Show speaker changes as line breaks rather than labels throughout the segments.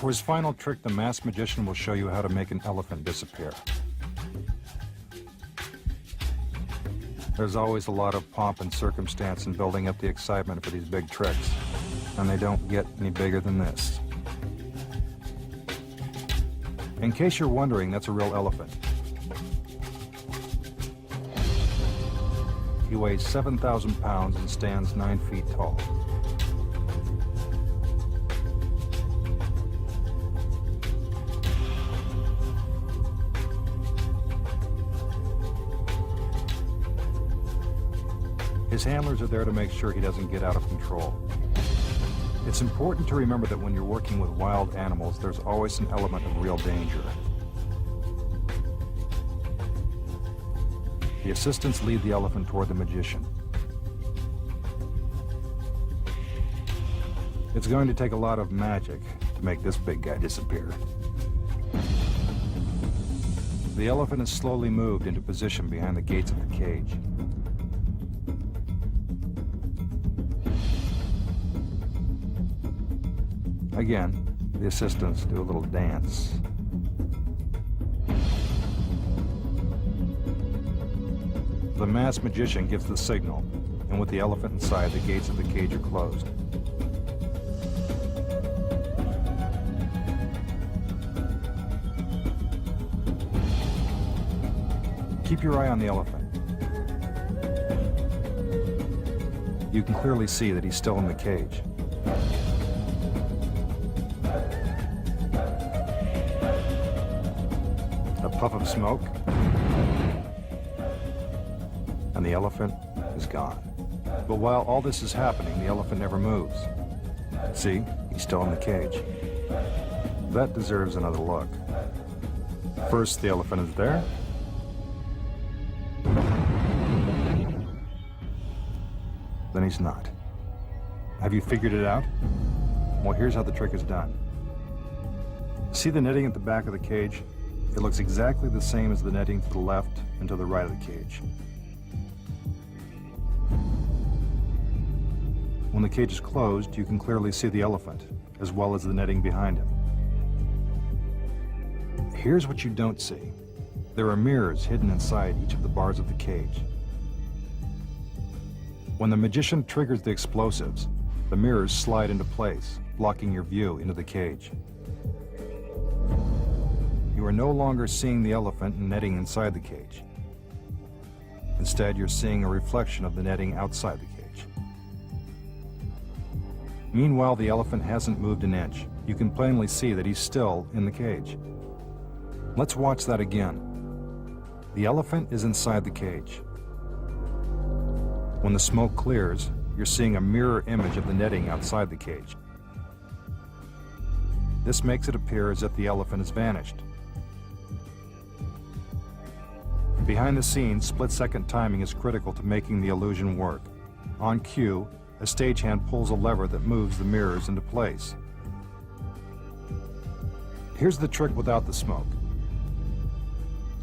For his final trick, the masked magician will show you how to make an elephant disappear. There's always a lot of pomp and circumstance in building up the excitement for these big tricks, and they don't get any bigger than this. In case you're wondering, that's a real elephant. He weighs 7,000 pounds and stands 9 feet tall. His handlers are there to make sure he doesn't get out of control. It's important to remember that when you're working with wild animals, there's always an element of real danger. The assistants lead the elephant toward the magician. It's going to take a lot of magic to make this big guy disappear. The elephant is slowly moved into position behind the gates of the cage. Again, the assistants do a little dance. The masked magician gives the signal, and with the elephant inside, the gates of the cage are closed. Keep your eye on the elephant. You can clearly see that he's still in the cage. A puff of smoke, and the elephant is gone. But while all this is happening, the elephant never moves. See, he's still in the cage. That deserves another look. First, the elephant is there. Then he's not. Have you figured it out? Well, here's how the trick is done. See the netting at the back of the cage? It looks exactly the same as the netting to the left and to the right of the cage. When the cage is closed, you can clearly see the elephant, as well as the netting behind him. Here's what you don't see. There are mirrors hidden inside each of the bars of the cage. When the magician triggers the explosives, the mirrors slide into place, blocking your view into the cage. You are no longer seeing the elephant and netting inside the cage. Instead, you're seeing a reflection of the netting outside the cage. Meanwhile, the elephant hasn't moved an inch. You can plainly see that he's still in the cage. Let's watch that again. The elephant is inside the cage. When the smoke clears, you're seeing a mirror image of the netting outside the cage. This makes it appear as if the elephant has vanished. Behind the scenes, split-second timing is critical to making the illusion work. On cue, a stagehand pulls a lever that moves the mirrors into place. Here's the trick without the smoke.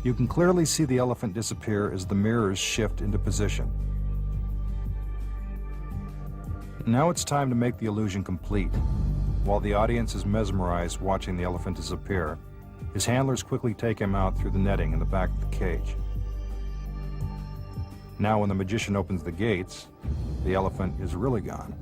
You can clearly see the elephant disappear as the mirrors shift into position. Now it's time to make the illusion complete. While the audience is mesmerized watching the elephant disappear, his handlers quickly take him out through the netting in the back of the cage. Now when the magician opens the gates, the elephant is really gone.